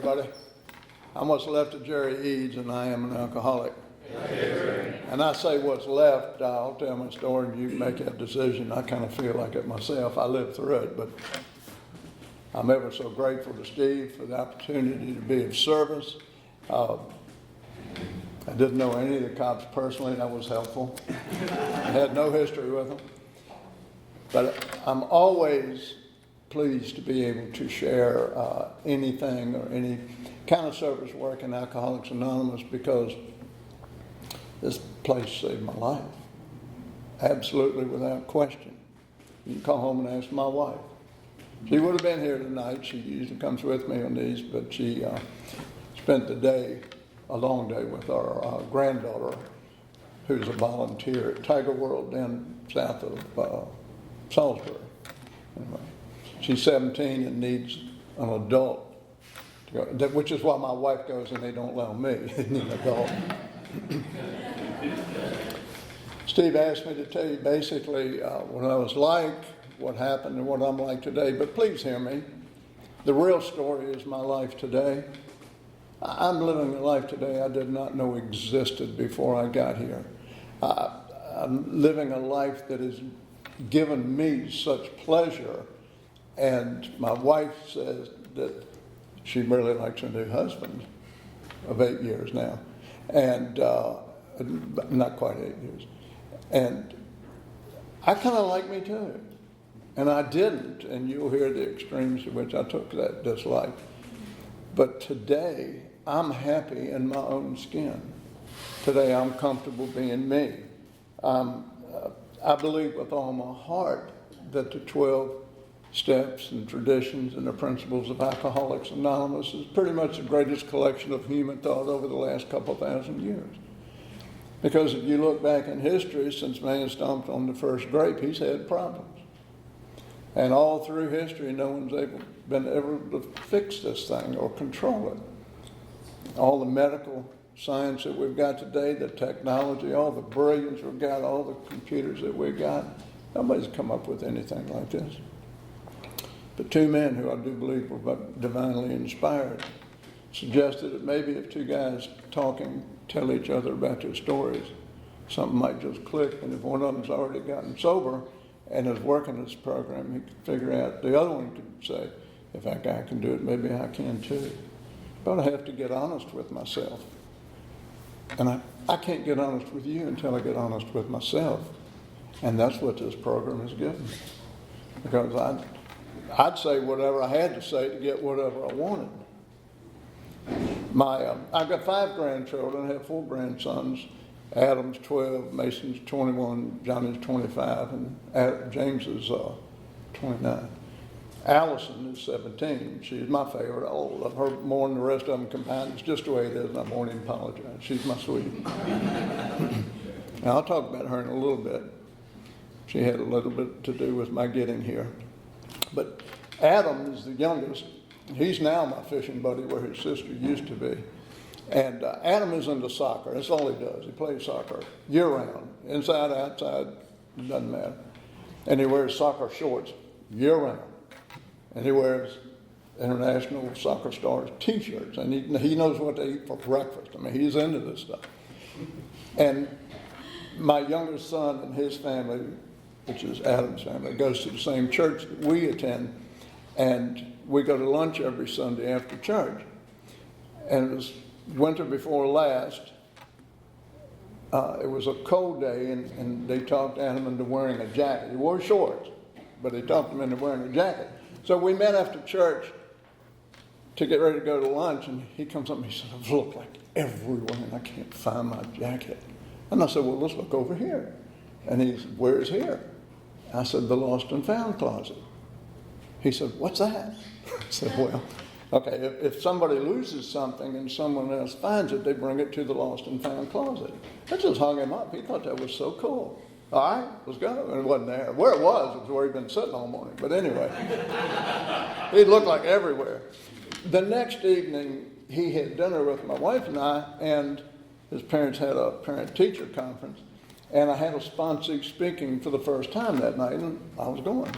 everybody. I'm what's left of Jerry Eads, and I am an alcoholic. And I say what's left, I'll tell my story and you can make that decision. I kind of feel like it myself. I lived through it, but I'm ever so grateful to Steve for the opportunity to be of service. I didn't know any of the cops personally. That was helpful. I had no history with them. But I'm always pleased to be able to share anything or any kind of service work in Alcoholics Anonymous, because this place saved my life. Absolutely, without question. You can call home and ask my wife. She would have been here tonight. She usually comes with me on these, but she spent the day, a long day, with our granddaughter, who's a volunteer at Tiger World down south of Salisbury. Anyway, she's 17 and needs an adult to go, which is why my wife goes and they don't allow me. They need an adult. Steve asked me to tell you basically what I was like, what happened, and what I'm like today. But please hear me. The real story is my life today. I'm living a life today I did not know existed before I got here. I'm living a life that has given me such pleasure. And my wife says that she really likes her new husband of 8 years now. And not quite 8 years. And I kind of like me too. And I didn't, and you'll hear the extremes to which I took that dislike. But today, I'm happy in my own skin. Today, I'm comfortable being me. I believe with all my heart that the 12 steps and traditions and the principles of Alcoholics Anonymous is pretty much the greatest collection of human thought over the last couple thousand years. Because if you look back in history, since man stomped on the first grape, he's had problems. And all through history, no one's been able to fix this thing or control it. All the medical science that we've got today, the technology, all the brilliance we've got, all the computers that we've got, nobody's come up with anything like this. But two men who I do believe were divinely inspired suggested that maybe if two guys talking tell each other about their stories, something might just click. And if one of them's already gotten sober and is working this program, he could figure out, the other one could say, if that guy can do it, maybe I can too. But I have to get honest with myself. And I can't get honest with you until I get honest with myself. And that's what this program has given me. Because I'd say whatever I had to say to get whatever I wanted. I've got 5 grandchildren. I have 4 grandsons. Adam's 12, Mason's 21, Johnny's 25, and James is 29. Allison is 17. She's my favorite. I love her more than the rest of them combined. It's just the way it is, and I won't even apologize. She's my sweetie. Now, I'll talk about her in a little bit. She had a little bit to do with my getting here. But Adam is the youngest. He's now my fishing buddy where his sister used to be. And Adam is into soccer. That's all he does. He plays soccer year-round. Inside, outside, it doesn't matter. And he wears soccer shorts year-round. And he wears International Soccer Stars T-shirts. And he knows what to eat for breakfast. I mean, he's into this stuff. And my youngest son and his family, which is Adam's family, goes to the same church that we attend. And we go to lunch every Sunday after church. And it was winter before last. It was a cold day, and they talked Adam into wearing a jacket. He wore shorts, but they talked him into wearing a jacket. So we met after church to get ready to go to lunch, and he comes up and he said, I've looked like everywhere, and I can't find my jacket. And I said, well, let's look over here. And he said, where's here? I said, the lost and found closet. He said, what's that? I said, well, okay, if somebody loses something and someone else finds it, they bring it to the lost and found closet. That just hung him up. He thought that was so cool. All right, let's go. And it wasn't there. Where it was where he'd been sitting all morning. But anyway, he looked like everywhere. The next evening, he had dinner with my wife and I, and his parents had a parent-teacher conference. And I had a sponsee speaking for the first time that night, and I was going.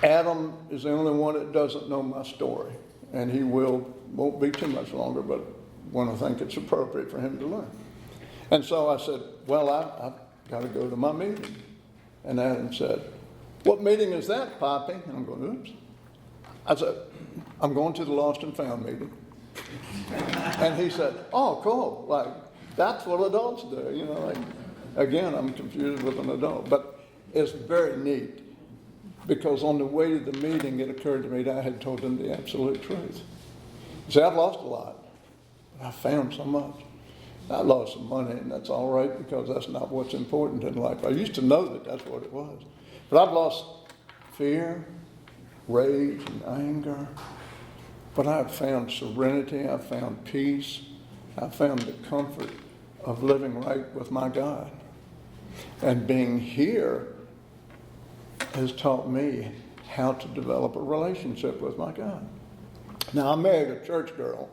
Adam is the only one that doesn't know my story, and he will won't be too much longer, but when I think it's appropriate for him to learn. And so I said, well, I've got to go to my meeting. And Adam said, what meeting is that, Poppy? And I'm going, oops. I said, I'm going to the Lost and Found meeting. And he said, oh, cool. Like, that's what adults do. You know, like, again, I'm confused with an adult. But it's very neat because on the way to the meeting, it occurred to me that I had told him the absolute truth. See, I've lost a lot, but I found so much. I lost some money, and that's all right because that's not what's important in life. I used to know that that's what it was. But I've lost fear, rage, and anger. But I've found serenity, I've found peace, I've found the comfort of living right with my God. And being here has taught me how to develop a relationship with my God. Now, I married a church girl.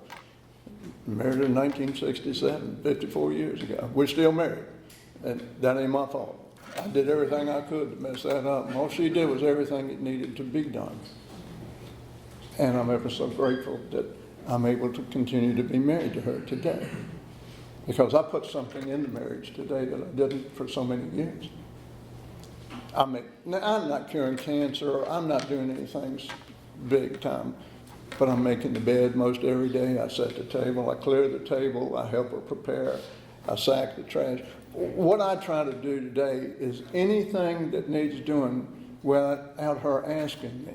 Married her in 1967, 54 years ago. We're still married. And that ain't my fault. I did everything I could to mess that up. And all she did was everything that needed to be done. And I'm ever so grateful that I'm able to continue to be married to her today. Because I put something into marriage today that I didn't for so many years. Now, I'm not curing cancer, or I'm not doing anything big time. But I'm making the bed most every day. I set the table. I clear the table. I help her prepare. I sack the trash. What I try to do today is anything that needs doing without her asking me.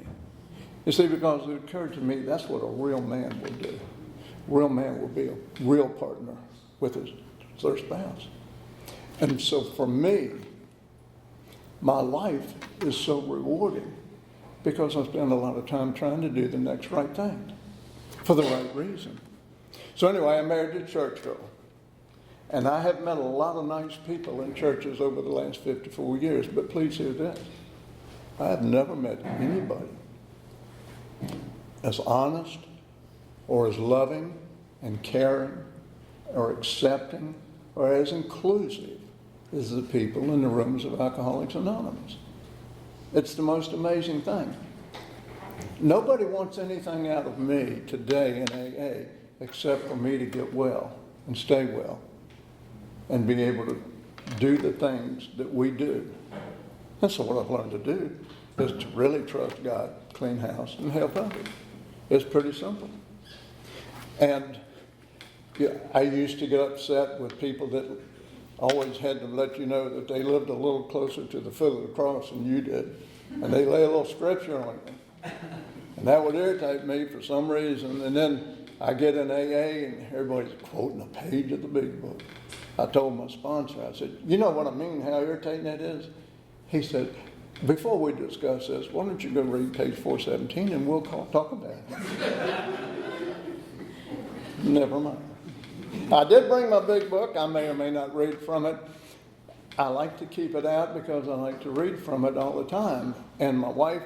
You see, because it occurred to me that's what a real man will do. A real man will be a real partner with their spouse. And so for me, my life is so rewarding because I spend a lot of time trying to do the next right thing for the right reason. So anyway, I married a church girl. And I have met a lot of nice people in churches over the last 54 years, but please hear this. I have never met anybody as honest or as loving and caring or accepting or as inclusive as the people in the rooms of Alcoholics Anonymous. It's the most amazing thing. Nobody wants anything out of me today in AA except for me to get well and stay well and be able to do the things that we do. That's what I've learned to do, is to really trust God, clean house, and help others. It's pretty simple. And I used to get upset with people that always had to let you know that they lived a little closer to the foot of the cross than you did. And they lay a little scripture on you. And that would irritate me for some reason. And then I get in AA and everybody's quoting a page of the big book. I told my sponsor, I said, you know what I mean, how irritating that is? He said, before we discuss this, why don't you go read page 417 and we'll talk about it. Never mind. I did bring my big book. I may or may not read from it. I like to keep it out because I like to read from it all the time. And my wife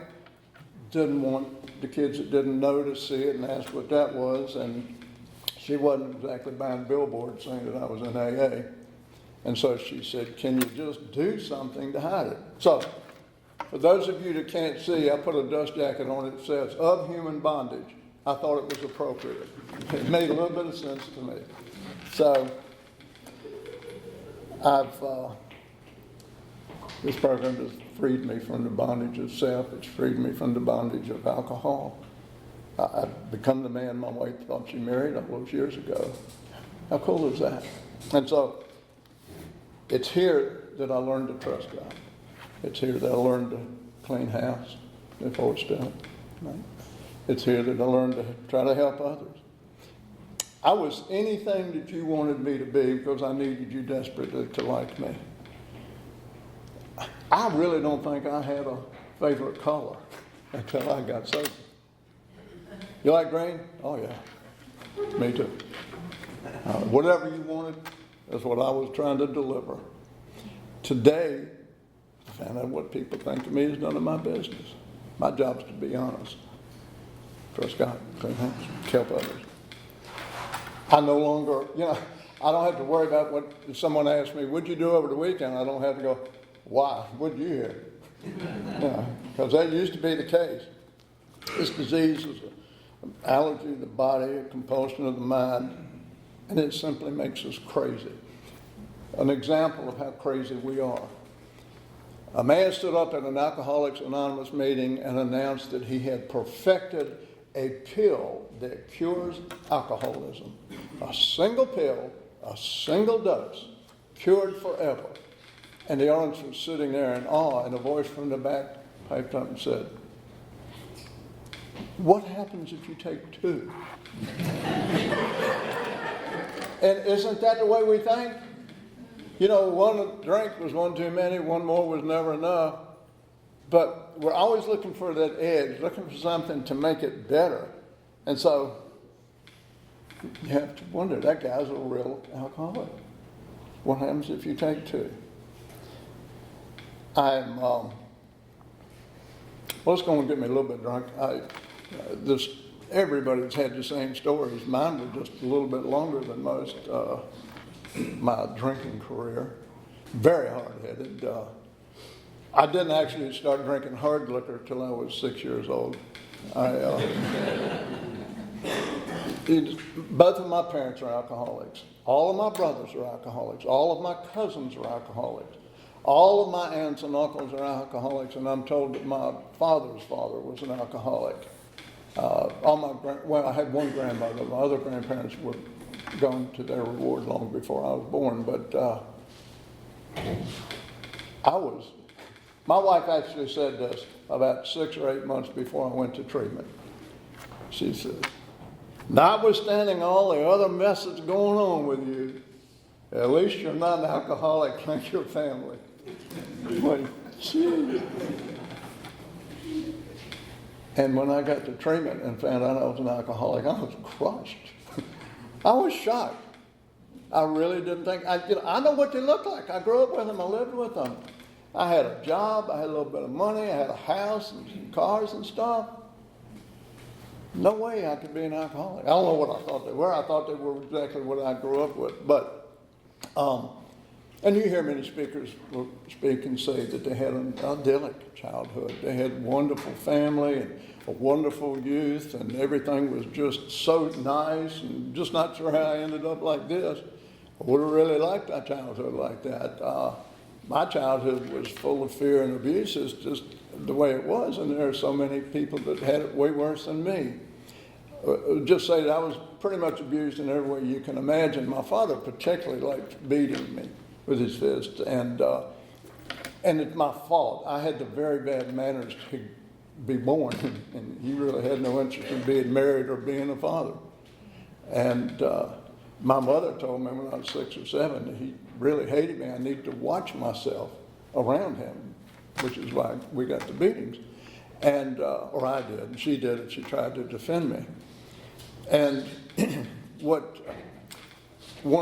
didn't want the kids that didn't know to see it and ask what that was. And she wasn't exactly buying billboards saying that I was in AA. And so she said, can you just do something to hide it? So, for those of you that can't see, I put a dust jacket on it that says, of human bondage. I thought it was appropriate. It made a little bit of sense to me. So, this program has freed me from the bondage of self. It's freed me from the bondage of alcohol. I've become the man my wife thought she married all those years ago. How cool is that? And so, it's here that I learned to trust God. It's here that I learned to clean house before it's done. Right? It's here that I learned to try to help others. I was anything that you wanted me to be because I needed you desperately to like me. I really don't think I had a favorite color until I got sober. You like green? Oh, yeah. Me too. Whatever you wanted, that's what I was trying to deliver. Today, to find out what people think of me is none of my business. My job is to be honest. Trust God, clean house, help others. I no longer, I don't have to worry about what, if someone asks me, what'd you do over the weekend? I don't have to go, why? What'd you hear? Because that used to be the case. This disease is allergy of the body, a compulsion of the mind, and it simply makes us crazy. An example of how crazy we are. A man stood up at an Alcoholics Anonymous meeting and announced that he had perfected a pill that cures alcoholism. A single pill, a single dose, cured forever. And the audience was sitting there in awe, and a voice from the back piped up and said, "What happens if you take two?" And isn't that the way we think? You know, one drink was one too many, one more was never enough. But we're always looking for that edge, looking for something to make it better. And so you have to wonder, that guy's a real alcoholic. What happens if you take two? Well, it's going to get me a little bit drunk. Everybody's had the same stories. Mine was just a little bit longer than most. My drinking career, very hard-headed. I didn't actually start drinking hard liquor till I was 6 years old. Both of my parents are alcoholics. All of my brothers are alcoholics. All of my cousins are alcoholics. All of my aunts and uncles are alcoholics, and I'm told that my father's father was an alcoholic. I had one grandmother. My other grandparents were gone to their reward long before I was born, but my wife actually said this about 6 or 8 months before I went to treatment. She said, "Notwithstanding all the other mess that's going on with you, at least you're not an alcoholic like your family." And when I got to treatment and found out I was an alcoholic, I was crushed. I was shocked. I really didn't think. I know what they look like. I grew up with them. I lived with them. I had a job. I had a little bit of money. I had a house and cars and stuff. No way I could be an alcoholic. I don't know what I thought they were. I thought they were exactly what I grew up with. But, and you hear many speakers will speak and say that they had an idyllic childhood. They had a wonderful family and a wonderful youth, and everything was just so nice, and just not sure how I ended up like this. I would have really liked my childhood like that. My childhood was full of fear and abuse. It's just the way it was, and there are so many people that had it way worse than me. Just say that I was pretty much abused in every way you can imagine. My father particularly liked beating me with his fist, and it's my fault. I had the very bad manners to be born, and he really had no interest in being married or being a father. And my mother told me when I was 6 or 7 that he really hated me. I needed to watch myself around him, which is why we got the beatings. And, or I did, and she did it. She tried to defend me. And one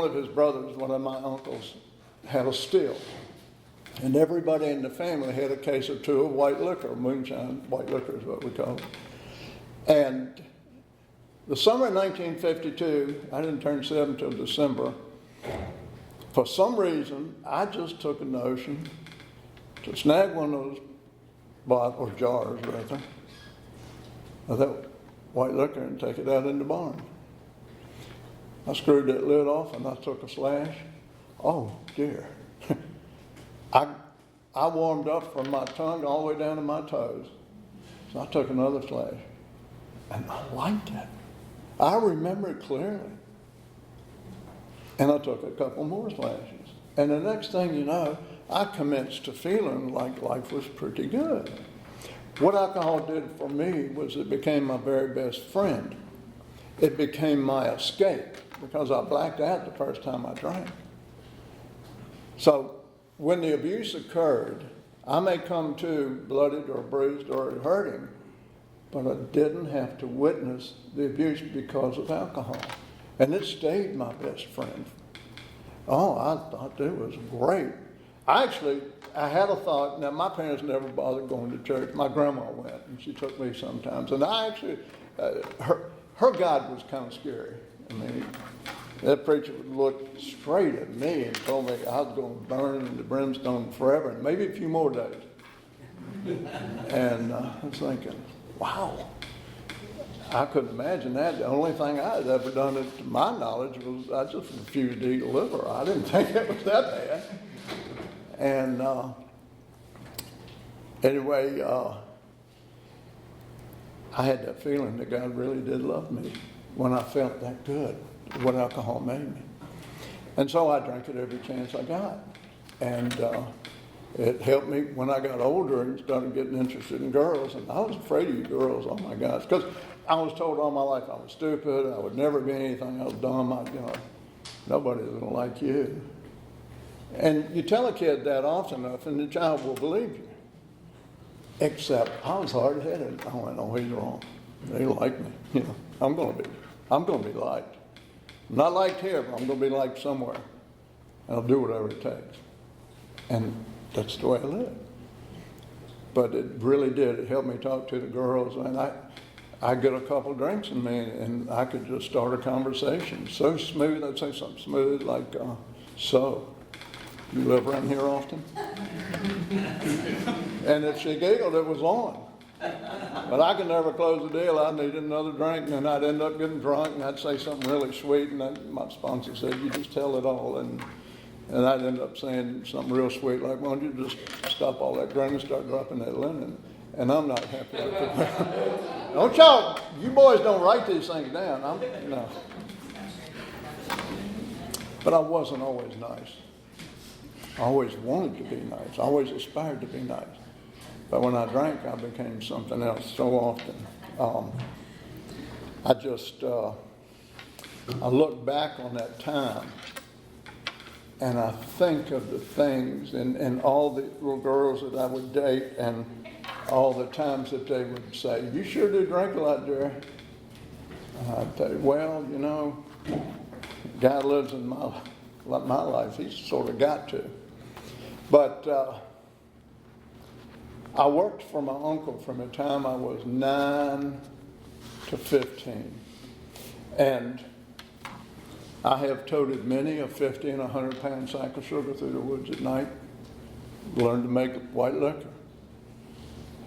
of his brothers, one of my uncles, had a still. And everybody in the family had a case or two of white liquor, moonshine. White liquor is what we call it. And the summer of 1952, I didn't turn 7 until December. For some reason, I just took a notion to snag one of those bottles, or jars rather, of that white liquor and take it out in the barn. I screwed that lid off and I took a slash. Oh dear. I warmed up from my tongue all the way down to my toes. So I took another slash. And I liked it. I remember it clearly. And I took a couple more slashes. And the next thing you know, I commenced to feeling like life was pretty good. What alcohol did for me was it became my very best friend. It became my escape because I blacked out the first time I drank. So when the abuse occurred, I may come to bloodied or bruised or hurting, but I didn't have to witness the abuse because of alcohol. And it stayed my best friend. Oh, I thought it was great. I had a thought. Now, my parents never bothered going to church. My grandma went, and she took me sometimes. And I actually, her God was kind of scary. I mean, that preacher would look straight at me and told me I was going to burn in the brimstone forever, and maybe a few more days. And I was thinking, wow. I couldn't imagine that. The only thing I had ever done, to my knowledge, was I just refused to eat liver. I didn't think it was that bad. And anyway, I had that feeling that God really did love me when I felt that good, what alcohol made me. And so I drank it every chance I got. And it helped me when I got older and started getting interested in girls. And I was afraid of you girls, oh my gosh. Because I was told all my life I was stupid, I would never be anything, I was dumb, nobody's going to like you. And you tell a kid that often enough and the child will believe you. Except I was hard-headed. I went, oh, he's wrong. They like me. I'm going to be liked. Not liked here, but I'm going to be liked somewhere. And I'll do whatever it takes. And that's the way I live. But it really did. It helped me talk to the girls. And I get a couple drinks in me, and I could just start a conversation. So smooth. I'd say something smooth like, so, you live around here often? And if she giggled, it was on. But I could never close the deal. I needed another drink, and then I'd end up getting drunk, and I'd say something really sweet, and my sponsor said, you just tell it all. And I'd end up saying something real sweet, like, why don't you just stop all that drinking and start dropping that linen? And I'm not happy with it. Don't y'all, you boys don't write these things down. No. But I wasn't always nice. I always wanted to be nice. I always aspired to be nice. But when I drank, I became something else so often. I look back on that time, and I think of the things and all the little girls that I would date and all the times that they would say, you sure do drink a lot, Jerry. I'd say, well, God lives in my life. He's sort of got to. But I worked for my uncle from the time I was 9 to 15. And I have toted many a 50 and 100 pound sack of sugar through the woods at night. Learned to make white liquor.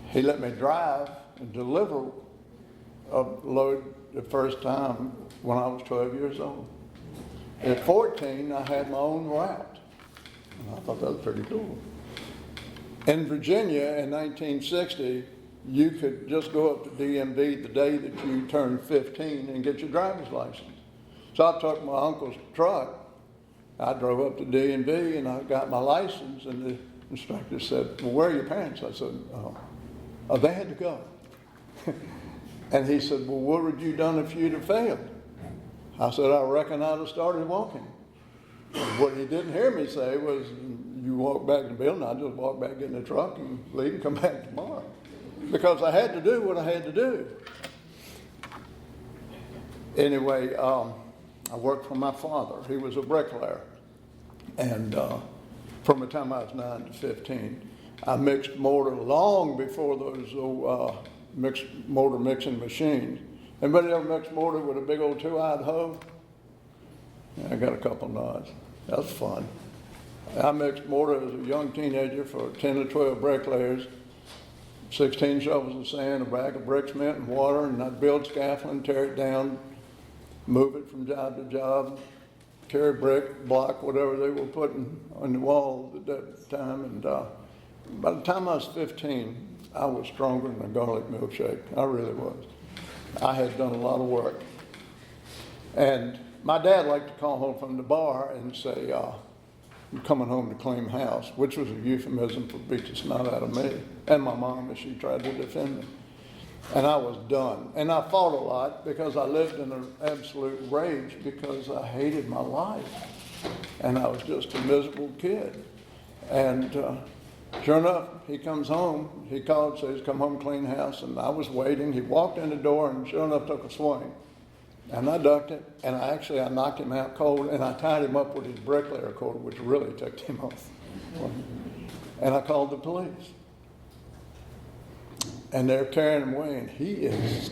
He let me drive and deliver a load the first time when I was 12 years old. At 14, I had my own route. And I thought that was pretty cool. In Virginia in 1960, you could just go up to DMV the day that you turned 15 and get your driver's license. So I took my uncle's truck. I drove up to DMV and I got my license, and the instructor said, well, where are your parents? I said, oh, they had to go. And he said, well, what would you done if you'd have failed? I said, I reckon I'd have started walking. And what he didn't hear me say was, you walk back to the building, I just walk back, get in the truck and leave and come back tomorrow. Because I had to do what I had to do. Anyway, I worked for my father. He was a bricklayer. And from the time I was 9 to 15, I mixed mortar long before those old mortar mixing machines. Anybody ever mixed mortar with a big old 2-eyed hoe? Yeah, I got a couple nods. That's fun. I mixed mortar as a young teenager for 10 to 12 bricklayers, 16 shovels of sand, a bag of brick cement and water, and I'd build scaffolding, tear it down, move it from job to job, carry brick, block, whatever they were putting on the wall at that time. And by the time I was 15, I was stronger than a garlic milkshake. I really was. I had done a lot of work. And my dad liked to call home from the bar and say, I'm coming home to clean house, which was a euphemism for beat the snot out of me and my mom as she tried to defend me. And I was done. And I fought a lot because I lived in an absolute rage because I hated my life. And I was just a miserable kid. And sure enough, he comes home. He called, says, come home, clean house. And I was waiting. He walked in the door and sure enough took a swing. And I ducked it, and I knocked him out cold, and I tied him up with his bricklayer cord, which really ticked him off. And I called the police. And they're carrying him away, and he is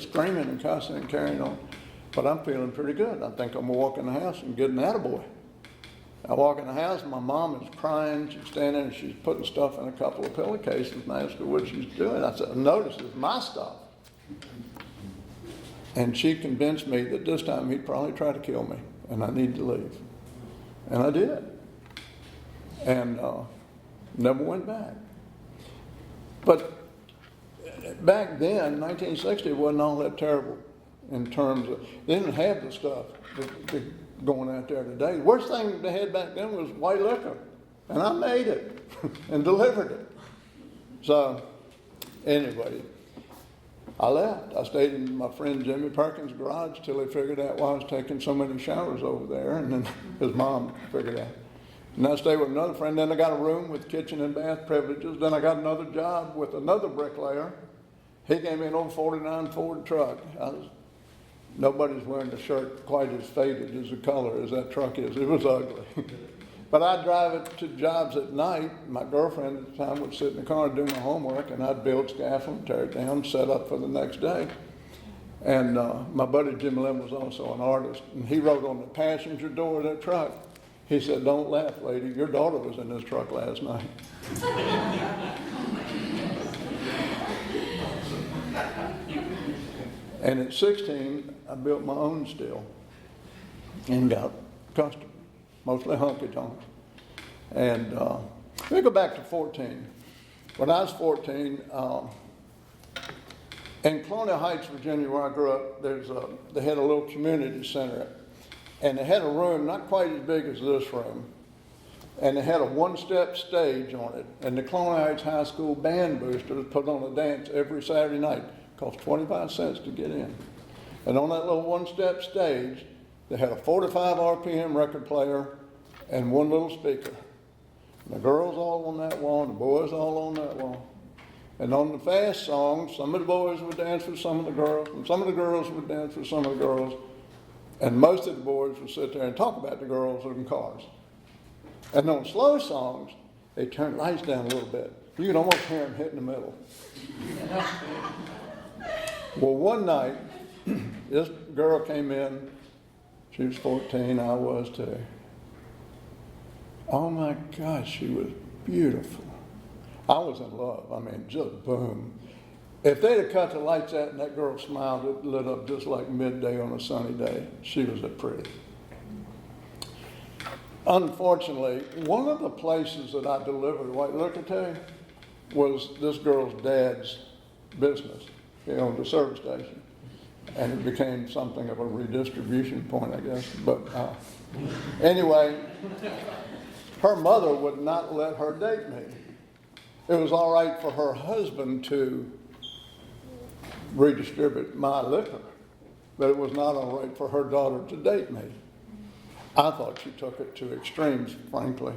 screaming and cussing and carrying on. But I'm feeling pretty good. I think I'm going to walk in the house and get an attaboy. I walk in the house, and my mom is crying. She's standing, and she's putting stuff in a couple of pillowcases, and I asked her what she's doing. I said, notice it's my stuff. And she convinced me that this time he'd probably try to kill me, and I need to leave. And I did. And never went back. But back then, 1960 wasn't all that terrible in terms of, they didn't have the stuff that's going out there today. The worst thing they had back then was white liquor. And I made it and delivered it. So, anyway, I left. I stayed in my friend Jimmy Perkins' garage till he figured out why I was taking so many showers over there, and then his mom figured out. And I stayed with another friend. Then I got a room with kitchen and bath privileges. Then I got another job with another bricklayer. He gave me an old 49 Ford truck. Nobody's wearing a shirt quite as faded as the color as that truck is. It was ugly. But I'd drive it to jobs at night. My girlfriend at the time would sit in the car and do my homework, and I'd build scaffold, tear it down, set up for the next day. And my buddy Jim Lim was also an artist, and he wrote on the passenger door of that truck, he said, "Don't laugh, lady, your daughter was in this truck last night." And at 16, I built my own still and got customers, mostly honky-tonks. And let me go back to 14. When I was 14, in Colonial Heights, Virginia, where I grew up, they had a little community center. And they had a room not quite as big as this room. And they had a one-step stage on it. And the Colonial Heights High School band boosters put on a dance every Saturday night. Cost 25 cents to get in. And on that little one-step stage, they had a 45 RPM record player and one little speaker. And the girls all on that wall, and the boys all on that wall. And on the fast songs, some of the boys would dance with some of the girls, and some of the girls would dance with some of the girls. And most of the boys would sit there and talk about the girls in cars. And on slow songs, they turned lights down a little bit. You could almost hear them hit in the middle. Well, one night, this girl came in. She was 14, I was too. Oh my gosh, she was beautiful. I was in love. I mean, just boom. If they'd have cut the lights out and that girl smiled, it lit up just like midday on a sunny day. She was a pretty. Unfortunately, one of the places that I delivered white liquor to was this girl's dad's business. He owned a service station. And it became something of a redistribution point, I guess. But anyway, her mother would not let her date me. It was all right for her husband to redistribute my liquor, but it was not all right for her daughter to date me. I thought she took it to extremes, frankly.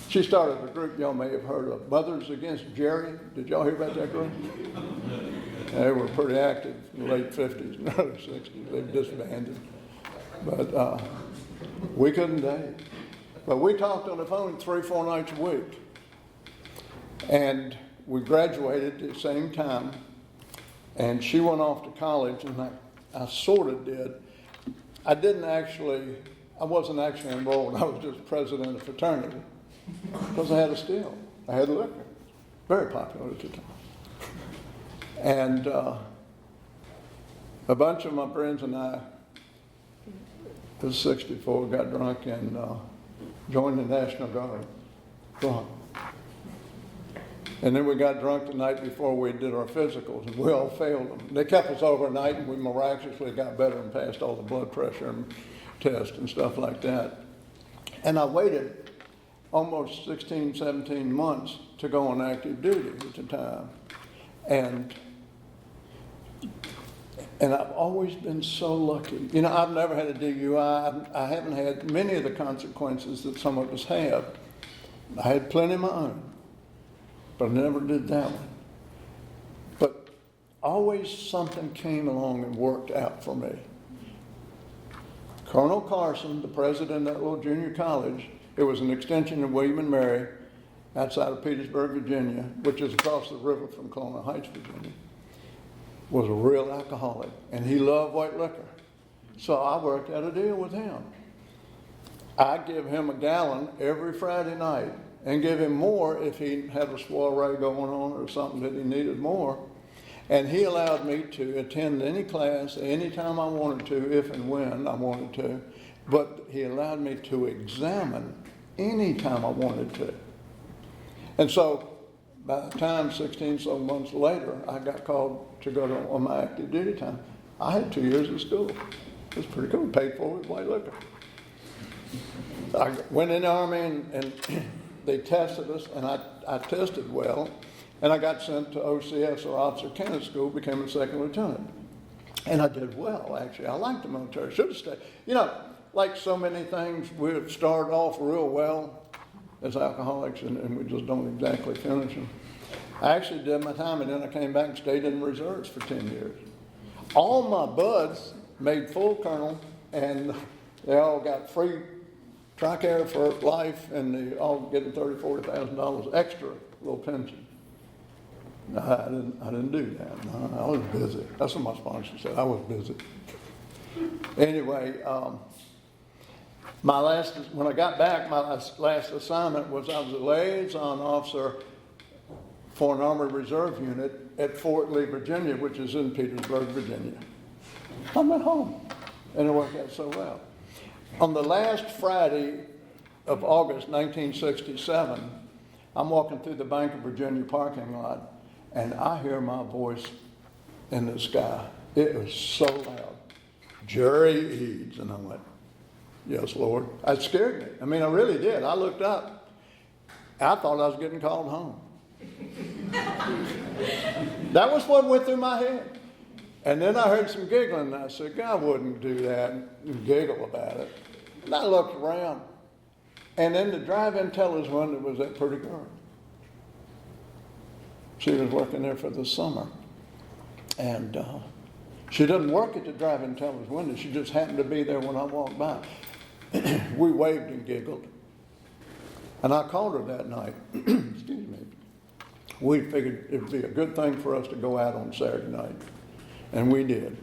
She started a group y'all may have heard of, Mothers Against Jerry. Did y'all hear about that group? They were pretty active in the late 50s and early 60s. They disbanded. But we couldn't date. But we talked on the phone 3-4 nights a week. And we graduated at the same time. And she went off to college, and I sort of did. I wasn't actually enrolled. I was just president of fraternity because I had a still. I had liquor. Very popular at the time. And a bunch of my friends and I, it was 64, got drunk and joined the National Guard. Drunk. And then we got drunk the night before we did our physicals, and we all failed them. They kept us overnight, and we miraculously got better and passed all the blood pressure and tests and stuff like that. And I waited almost 16, 17 months to go on active duty at the time. And I've always been so lucky. You know, I've never had a DUI. I haven't had many of the consequences that some of us have. I had plenty of my own, but I never did that one. But always something came along and worked out for me. Colonel Carson, the president of that little junior college, it was an extension of William and Mary outside of Petersburg, Virginia, which is across the river from Colonial Heights, Virginia, was a real alcoholic, and he loved white liquor. So I worked out a deal with him. I'd give him a gallon every Friday night and give him more if he had a soiree going on or something that he needed more. And he allowed me to attend any class anytime I wanted to, if and when I wanted to. But he allowed me to examine anytime I wanted to. And so by the time 16 so months later, I got called to go on my active duty time. I had 2 years of school. It was pretty cool. Paid for with white liquor. I went in the Army and they tested us, and I tested well. And I got sent to OCS, or Officer Candidate School, became a second lieutenant. And I did well, actually. I liked the military. Should have stayed. You know, like so many things, we start off real well as alcoholics, and we just don't exactly finish them. I actually did my time, and then I came back and stayed in the reserves for 10 years. All my buds made full colonel, and they all got free TRICARE for life, and they all getting $30,000, $40,000 extra little pension. No, I didn't do that. No, I was busy. That's what my sponsor said. I was busy. Anyway, when I got back, my last assignment was I was a liaison officer for an Army Reserve unit at Fort Lee, Virginia, which is in Petersburg, Virginia. I'm at home, and it worked out so well. On the last Friday of August 1967, I'm walking through the Bank of Virginia parking lot, and I hear my voice in the sky. It was so loud. Jerry Eads. And I went, yes, Lord. It scared me. I mean, I really did. I looked up. I thought I was getting called home. That was what went through my head. And then I heard some giggling, and I said, God wouldn't do that and giggle about it. And I looked around, and in the drive-in teller's window was that pretty girl. She was working there for the summer. And she doesn't work at the drive-in teller's window. She just happened to be there when I walked by. We waved and giggled. And I called her that night. Excuse me. We figured it would be a good thing for us to go out on Saturday night. And we did.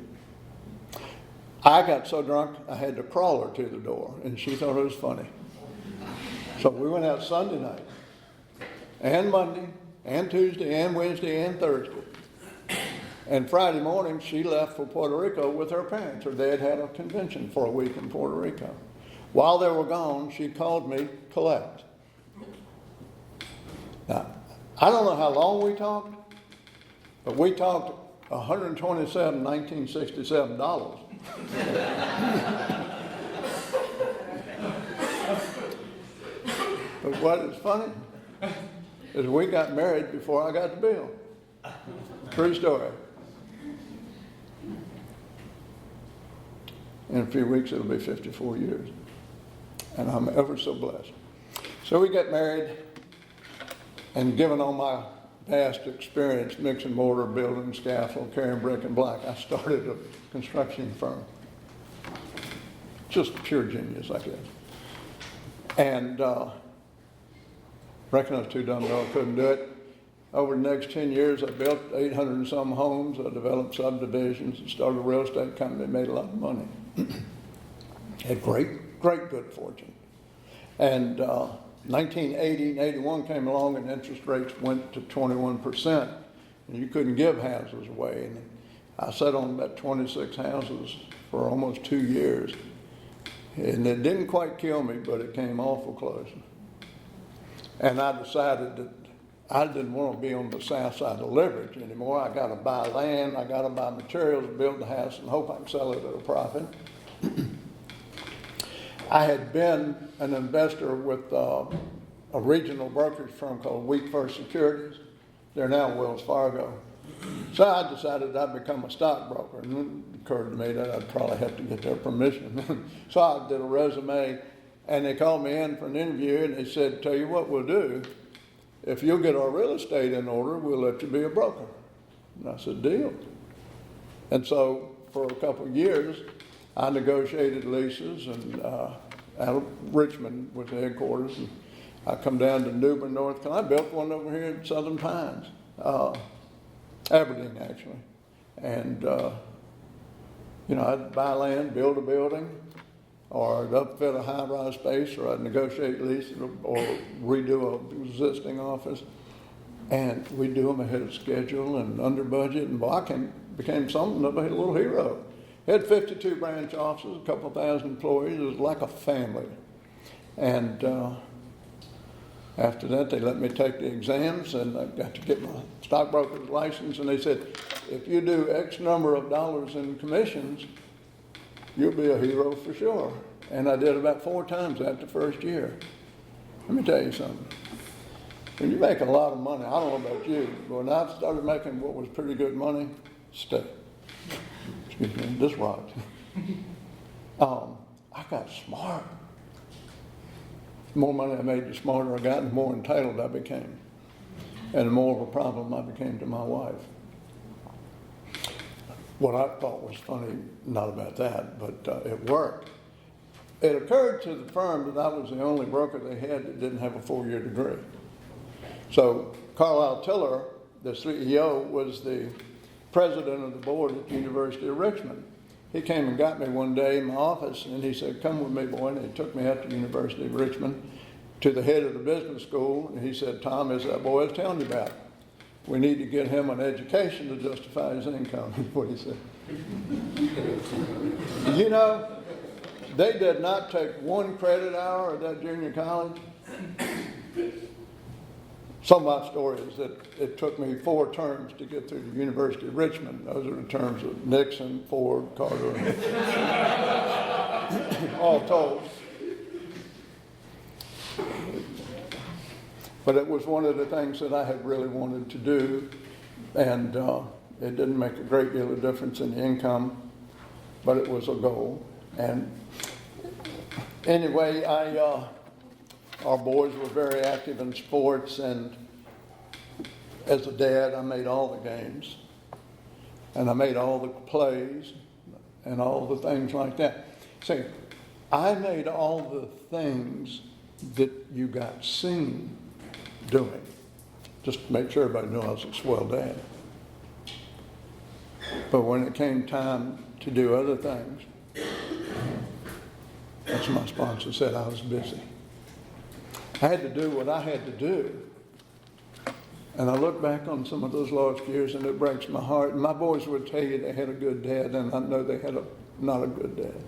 I got so drunk, I had to crawl her to the door. And she thought it was funny. So we went out Sunday night. And Monday. And Tuesday, and Wednesday, and Thursday. And Friday morning, she left for Puerto Rico with her parents. Her dad had a convention for a week in Puerto Rico. While they were gone, she called me collect. Now, I don't know how long we talked, but we talked $127,1967. But what is funny is we got married before I got the bill. True story. In a few weeks, it'll be 54 years. And I'm ever so blessed. So we got married, and given all my vast experience, mixing mortar, building scaffold, carrying brick and block, I started a construction firm. Just pure genius, I guess. And reckon I was too dumb, though I couldn't do it. Over the next 10 years, I built 800 and some homes. I developed subdivisions and started a real estate company, made a lot of money. Had great good fortune. And 1980 and 81 came along, and interest rates went to 21%. And you couldn't give houses away. And I sat on about 26 houses for almost 2 years. And it didn't quite kill me, but it came awful close. And I decided that I didn't want to be on the south side of leverage anymore. I got to buy land, I got to buy materials, build the house, and hope I can sell it at a profit. I had been an investor with a regional brokerage firm called Week First Securities. They're now Wells Fargo. So I decided I'd become a stockbroker. And it occurred to me that I'd probably have to get their permission. So I did a resume, and they called me in for an interview, and they said, tell you what we'll do. If you'll get our real estate in order, we'll let you be a broker. And I said, deal. And so for a couple of years, I negotiated leases, and out of Richmond was the headquarters. And I come down to New Bern, North Carolina. I built one over here in Southern Pines, Aberdeen actually. And, I'd buy land, build a building, or I'd upfit a high-rise space, or I'd negotiate leases or redo an existing office. And we do them ahead of schedule and under budget, and boy, became something of a little hero. Had 52 branch offices, a couple thousand employees. It was like a family. And after that, they let me take the exams, and I got to get my stockbroker's license. And they said, if you do X number of dollars in commissions, you'll be a hero for sure. And I did about 4 times that the first year. Let me tell you something. When you make a lot of money, I don't know about you, but when I started making what was pretty good money, excuse me, this rocks. I got smart. The more money I made, the smarter I got, and the more entitled I became. And the more of a problem I became to my wife. What I thought was funny, not about that, but it worked. It occurred to the firm that I was the only broker they had that didn't have a 4-year degree. So Carlisle Tiller, the CEO, was the president of the board at the University of Richmond. He came and got me one day in my office, and he said, come with me, boy. And he took me out to the University of Richmond to the head of the business school, and he said, Tom, is that boy I was telling you about? We need to get him an education to justify his income, is what he said. You know, they did not take 1 credit hour at that junior college. Some of my story is that it took me 4 terms to get through the University of Richmond. Those are the terms of Nixon, Ford, Carter, all told. But it was one of the things that I had really wanted to do, and it didn't make a great deal of difference in the income, but it was a goal. And anyway, our boys were very active in sports, and as a dad, I made all the games, and I made all the plays, and all the things like that. See, I made all the things that you got seen doing, just to make sure everybody knew I was a swell dad. But when it came time to do other things, as my sponsor said, I was busy. I had to do what I had to do. And I look back on some of those lost years, and it breaks my heart. And my boys would tell you they had a good dad, and I know they had not a good dad.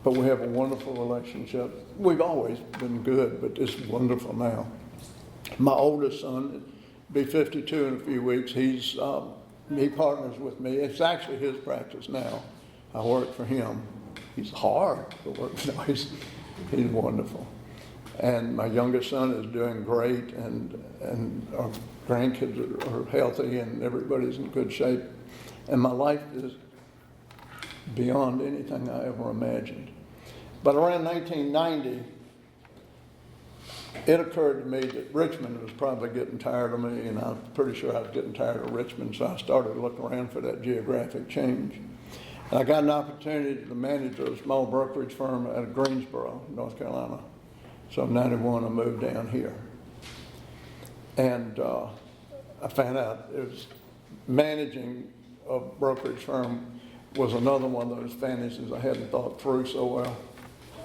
But we have a wonderful relationship. We've always been good, but it's wonderful now. My oldest son will be 52 in a few weeks. He partners with me. It's actually his practice now. I work for him. He's hard to work for. No, he's wonderful. And my youngest son is doing great, and our grandkids are healthy, and everybody's in good shape. And my life is beyond anything I ever imagined. But around 1990, it occurred to me that Richmond was probably getting tired of me, and I'm pretty sure I was getting tired of Richmond, so I started looking around for that geographic change. And I got an opportunity to manage a small brokerage firm out of Greensboro, North Carolina. So in 91, I moved down here. And I found out it was managing a brokerage firm was another one of those fantasies I hadn't thought through so well.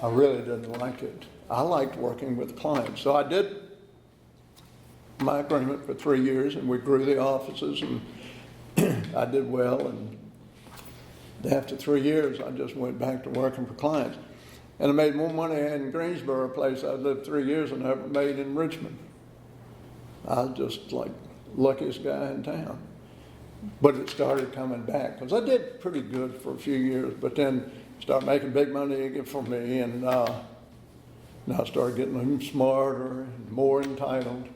I really didn't like it. I liked working with clients. So I did my agreement for 3 years, and we grew the offices, and I did well. And after 3 years, I just went back to working for clients. And I made more money in Greensboro, a place I lived 3 years, than I ever made in Richmond. I was just like luckiest guy in town. But it started coming back, because I did pretty good for a few years, but then started making big money again for me, and now I started getting even smarter and more entitled.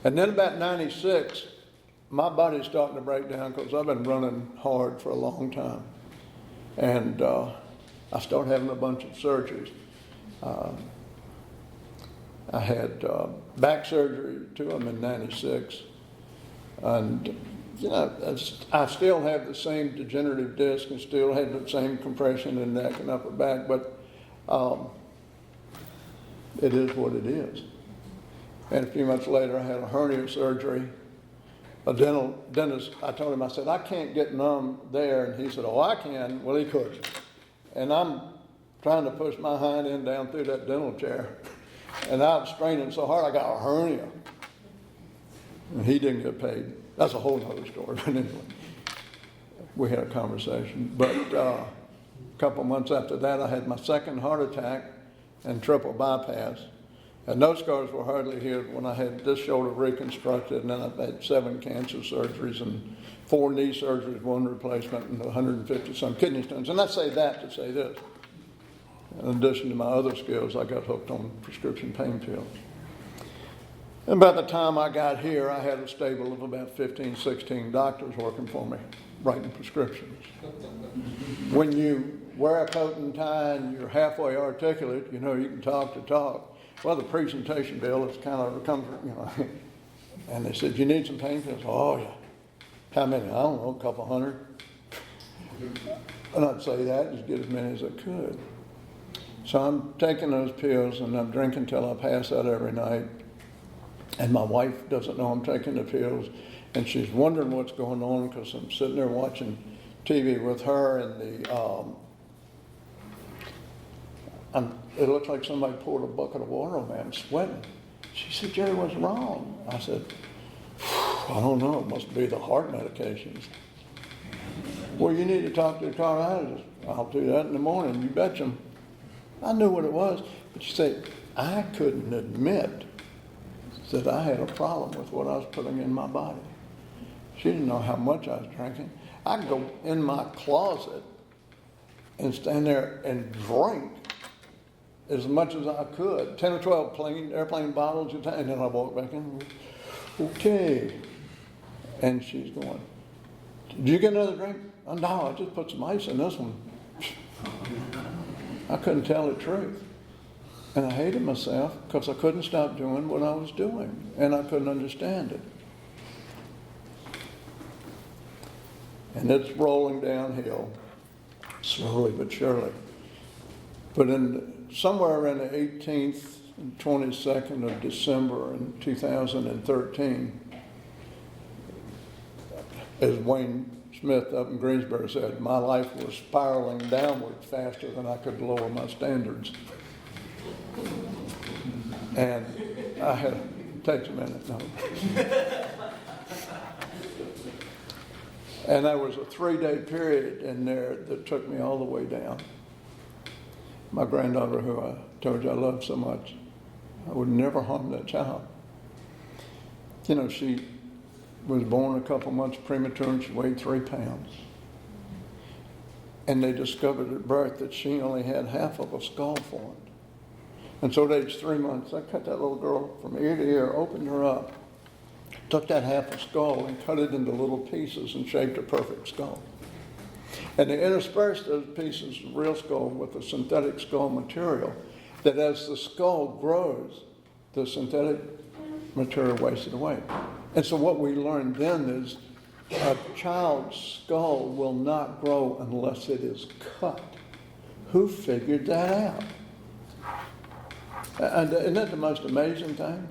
And then about 96, my body's starting to break down, because I've been running hard for a long time. And I started having a bunch of surgeries. I had back surgery, 2 of them in 96. And, you know, I still have the same degenerative disc and still have the same compression in the neck and upper back, but it is what it is. And a few months later, I had a hernia surgery. A dentist, I told him, I said, I can't get numb there. And he said, oh, I can. Well, he couldn't. And I'm trying to push my hind end down through that dental chair. And I was straining so hard, I got a hernia. And he didn't get paid. That's a whole other story, but anyway. We had a conversation. But a couple months after that, I had my second heart attack and triple bypass. And those scars were hardly healed when I had this shoulder reconstructed, and then I've had 7 cancer surgeries and 4 knee surgeries, 1 replacement, and 150-some kidney stones. And I say that to say this. In addition to my other skills, I got hooked on prescription pain pills. And by the time I got here, I had a stable of about 15, 16 doctors working for me, writing prescriptions. When you wear a coat and tie and you're halfway articulate, you know, you can talk to talk. Well, the presentation bill is kind of comes, you know. And they said, you need some pain pills? Oh, yeah. How many? I don't know, a couple hundred. And I'd say that, just get as many as I could. So I'm taking those pills and I'm drinking till I pass out every night. And my wife doesn't know I'm taking the pills. And she's wondering what's going on because I'm sitting there watching TV with her and it looks like somebody poured a bucket of water on me. I'm sweating. She said, Jerry, what's wrong? I said, I don't know. It must be the heart medications. Well, you need to talk to the cardiologist. I'll do that in the morning. You betcha. I knew what it was. But she said, I couldn't admit that I had a problem with what I was putting in my body. She didn't know how much I was drinking. I could go in my closet and stand there and drink as much as I could. 10 or 12 airplane bottles at a time. And then I walk back in. Okay. And she's going, did you get another drink? Oh, no, I just put some ice in this one. I couldn't tell the truth. And I hated myself because I couldn't stop doing what I was doing. And I couldn't understand it. And it's rolling downhill, slowly but surely. But somewhere around the 18th and 22nd of December in 2013, as Wayne Smith up in Greensboro said, my life was spiraling downward faster than I could lower my standards. And I had, takes a minute, no. And there was a 3-day period in there that took me all the way down. My granddaughter, who I told you I loved so much, I would never harm that child. You know, she was born a couple months premature and she weighed 3 pounds. And they discovered at birth that she only had half of a skull formed. And so at age 3 months, I cut that little girl from ear to ear, opened her up, took that half a skull and cut it into little pieces and shaped a perfect skull. And they interspersed those pieces of real skull with the synthetic skull material, that as the skull grows, the synthetic material wasted away. And so what we learned then is a child's skull will not grow unless it is cut. Who figured that out? And isn't that the most amazing thing?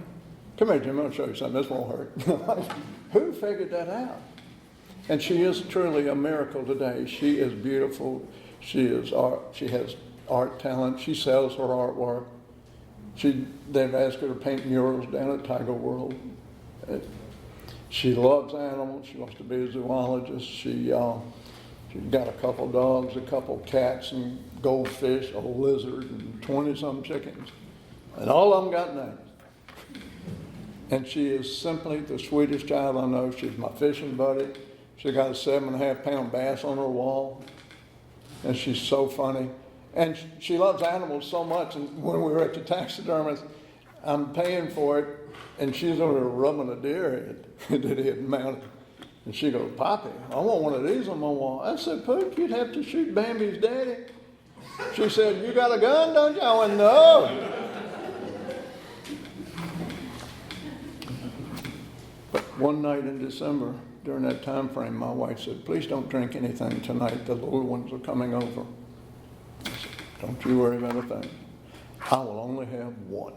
Come here, Jim, I'll show you something. This won't hurt. Who figured that out? And she is truly a miracle today. She is beautiful. She is art. She has art talent. She sells her artwork. They've asked her to paint murals down at Tiger World. She loves animals. She wants to be a zoologist. She's got a couple dogs, a couple cats, and goldfish, a lizard, and 20-some chickens. And all of them got names. And she is simply the sweetest child I know. She's my fishing buddy. She got a 7.5-pound bass on her wall. And she's so funny. And she loves animals so much. And when we were at the taxidermist, I'm paying for it. And she's over there rubbing a deer head that he had mounted. And she goes, Poppy, I want one of these on my wall. I said, Poop, you'd have to shoot Bambi's daddy. She said, you got a gun, don't you? I went, no. But one night in December, during that time frame, my wife said, please don't drink anything tonight. The little ones are coming over. I said, don't you worry about a thing. I will only have one.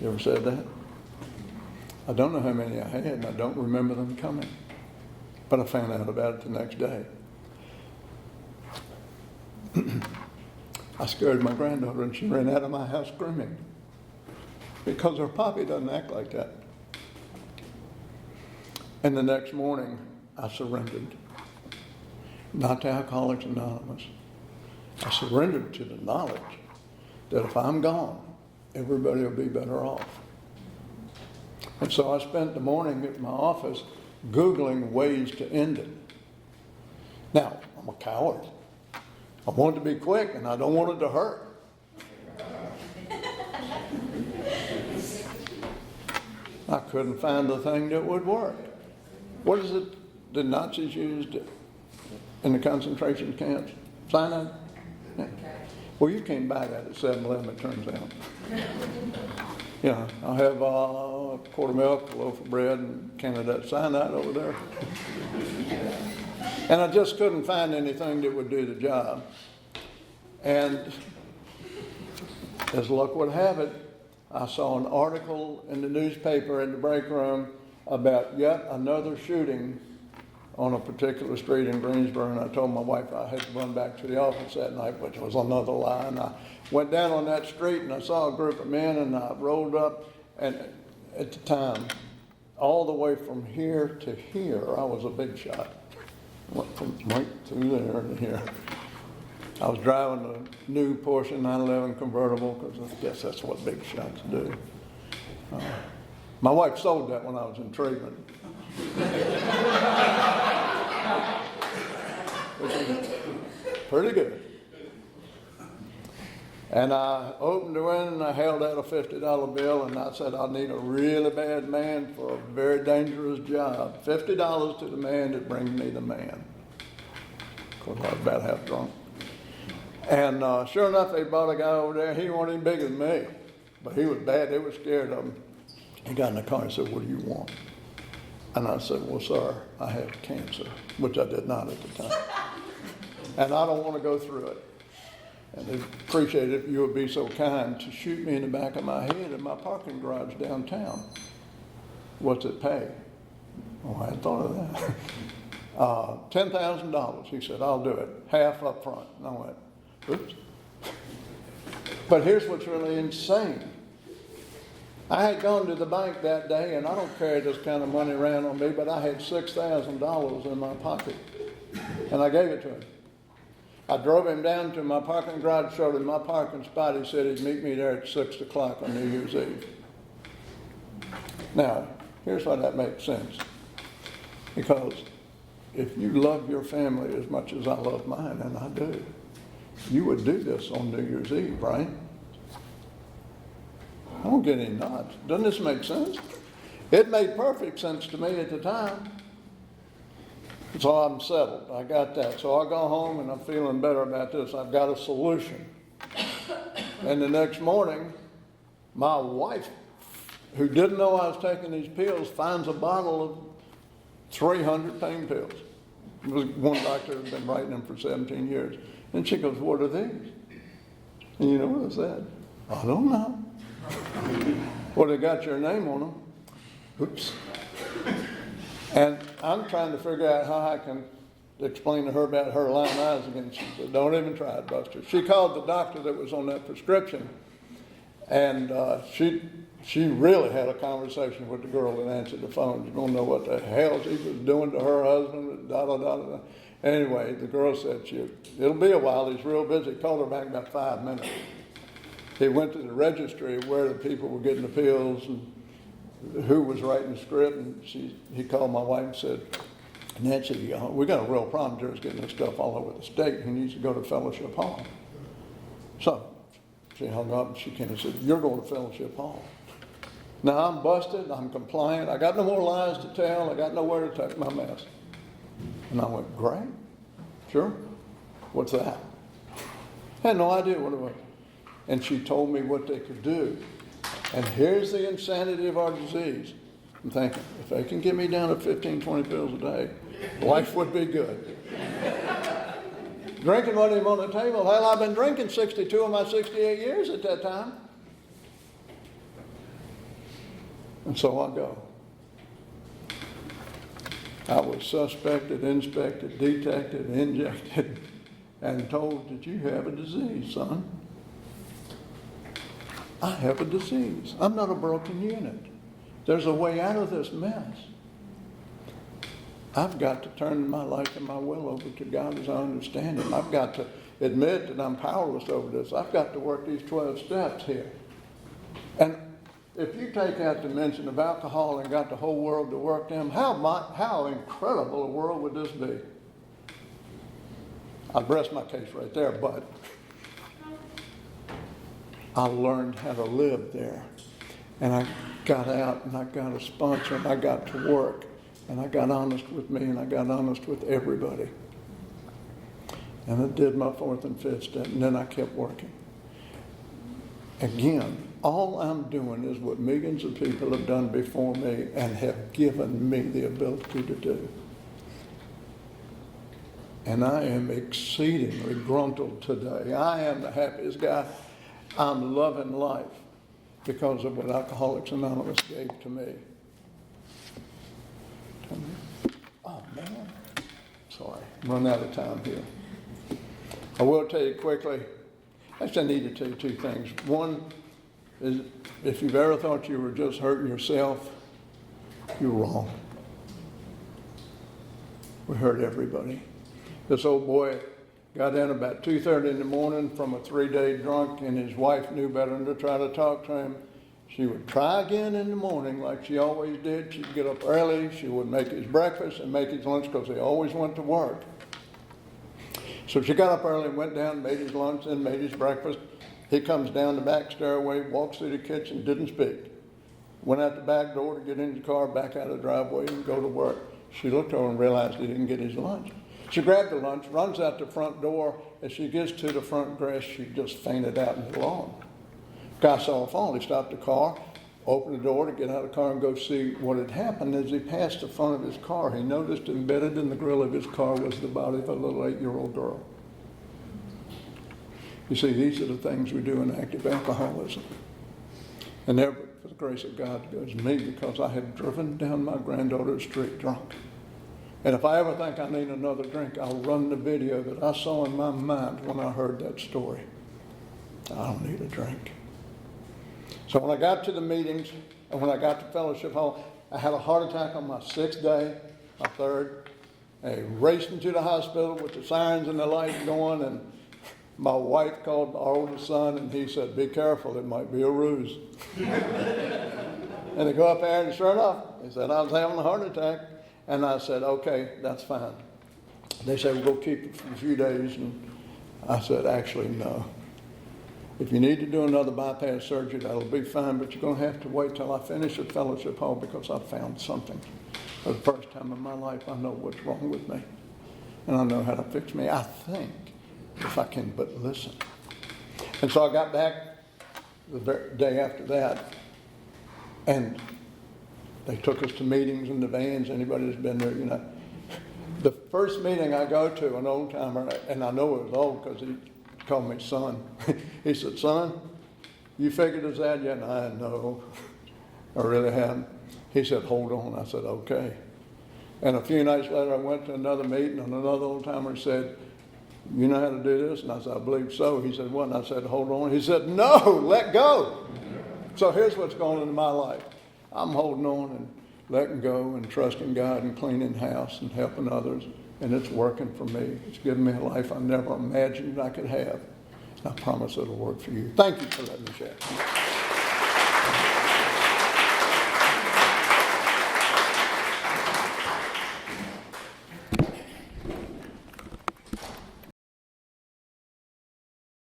You ever said that? I don't know how many I had, and I don't remember them coming. But I found out about it the next day. I scared my granddaughter, and she ran out of my house screaming. Because her poppy doesn't act like that. And the next morning, I surrendered. Not to Alcoholics Anonymous. I surrendered to the knowledge that if I'm gone, everybody will be better off. And so I spent the morning at my office Googling ways to end it. Now, I'm a coward. I want it to be quick and I don't want it to hurt. I couldn't find the thing that would work. What is it the Nazis used in the concentration camps? Cyanide? Yeah. Well, you can't buy that at 7-Eleven, it turns out. Yeah, I'll have a quart of milk, a loaf of bread, and a can of that cyanide over there. And I just couldn't find anything that would do the job. And as luck would have it, I saw an article in the newspaper in the break room about yet another shooting on a particular street in Greensboro, and I told my wife I had to run back to the office that night, which was another lie. And I went down on that street and I saw a group of men, and I rolled up, and at the time, all the way from here to here, I was a big shot. Went from right through there to here. I was driving a new Porsche 911 convertible, because I guess that's what big shots do. My wife sold that when I was in treatment. Which is pretty good. And I opened the window and I held out a $50 bill, and I said, I need a really bad man for a very dangerous job. $50 to the man that brings me the man. Of course, I was about half drunk. And sure enough, they brought a guy over there. He wasn't even bigger than me, but he was bad. They were scared of him. He got in the car and said, what do you want? And I said, well, sir, I have cancer, which I did not at the time. And I don't want to go through it. And I'd appreciate it if you would be so kind to shoot me in the back of my head in my parking garage downtown. What's it pay? Oh, I hadn't thought of that. $10,000. He said, I'll do it. Half up front. And I went, oops. But here's what's really insane. I had gone to the bank that day, and I don't carry this kind of money around on me, but I had $6,000 in my pocket. And I gave it to him. I drove him down to my parking garage, showed him my parking spot. He said he'd meet me there at 6 o'clock on New Year's Eve. Now, here's why that makes sense. Because if you love your family as much as I love mine, and I do, you would do this on New Year's Eve, right? I don't get any nods. Doesn't this make sense? It made perfect sense to me at the time. So I'm settled. I got that. So I go home and I'm feeling better about this. I've got a solution. And the next morning, my wife, who didn't know I was taking these pills, finds a bottle of 300 pain pills. It was one doctor had been writing them for 17 years. And she goes, what are these? And you know what I said? I don't know. Well, they got your name on them. Oops. And I'm trying to figure out how I can explain to her about her lying eyes again. She said, don't even try it, Buster. She called the doctor that was on that prescription, and she really had a conversation with the girl that answered the phone. You don't know what the hell she was doing to her husband, da-da-da-da. Anyway, the girl said, it'll be a while. He's real busy. Called her back about 5 minutes. He went to the registry where the people were getting the pills and who was writing the script, and he called my wife and said, Nancy, we got a real problem. Jerry's getting this stuff all over the state. He needs to go to Fellowship Hall. So she hung up and she came and said, you're going to Fellowship Hall. Now I'm busted, I'm compliant, I got no more lies to tell, I got nowhere to take my mess. And I went, great, sure, what's that? I had no idea what it was. And she told me what they could do. And here's the insanity of our disease. I'm thinking, if they can get me down to 15, 20 pills a day, life would be good. Drinking wasn't even on the table. Hell, I've been drinking 62 of my 68 years at that time. And so I go. I was suspected, inspected, detected, injected, and told that you have a disease, son. I have a disease. I'm not a broken unit. There's a way out of this mess. I've got to turn my life and my will over to God as I understand Him. I've got to admit that I'm powerless over this. I've got to work these 12 steps here. And if you take out the dimension of alcohol and got the whole world to work them, how incredible a world would this be? I'd rest my case right there, but I learned how to live there. And I got out and I got a sponsor and I got to work. And I got honest with me and I got honest with everybody. And I did my 4th and 5th step, and then I kept working. Again, all I'm doing is what millions of people have done before me and have given me the ability to do. And I am exceedingly gruntled today. I am the happiest guy. I'm loving life because of what Alcoholics Anonymous gave to me. Oh, man. Sorry. I'm running out of time here. I will tell you quickly. Actually, I need to tell you 2 things. One is if you've ever thought you were just hurting yourself, you're wrong. We hurt everybody. This old boy got in about 2:30 in the morning from a 3-day drunk, and his wife knew better than to try to talk to him. She would try again in the morning like she always did. She'd get up early. She would make his breakfast and make his lunch because they always went to work. So she got up early and went down, made his lunch, and made his breakfast. He comes down the back stairway, walks through the kitchen, didn't speak. Went out the back door to get in the car, back out of the driveway, and go to work. She looked over and realized he didn't get his lunch. She grabbed the lunch, runs out the front door. As she gets to the front grass, she just fainted out in the lawn. Guy saw her fall. He stopped the car, opened the door to get out of the car and go see what had happened. As he passed the front of his car, he noticed embedded in the grill of his car was the body of a little 8-year-old girl. You see, these are the things we do in active alcoholism. And there, for the grace of God, goes me, because I had driven down my granddaughter's street drunk. And if I ever think I need another drink, I'll run the video that I saw in my mind when I heard that story. I don't need a drink. So when I got to the meetings and when I got to fellowship hall, I had a heart attack on my 6th day, my 3rd. I raced into the hospital with the sirens and the lights going, and my wife called our oldest son, and he said, "Be careful, it might be a ruse." And they go up there, and sure enough, he said, "I was having a heart attack." And I said, "Okay, that's fine." They said, "We'll go keep it for a few days." And I said, "Actually, no. If you need to do another bypass surgery, that'll be fine, but you're going to have to wait till I finish at fellowship hall because I found something. For the first time in my life, I know what's wrong with me. And I know how to fix me. I think, if I can but listen." And so I got back the day after that, and they took us to meetings in the vans. Anybody that's been there, you know. The first meeting I go to, an old timer, and I know it was old because he called me son. He said, "Son, you figured this out yet?" And I know, I really haven't. He said, "Hold on." I said, "Okay." And a few nights later, I went to another meeting, and another old timer said, "You know how to do this?" And I said, "I believe so." He said, "What?" And I said, "Hold on." He said, "No, let go." So here's what's going on in my life. I'm holding on and letting go and trusting God and cleaning house and helping others. And it's working for me. It's given me a life I never imagined I could have. I promise it'll work for you. Thank you for letting me share.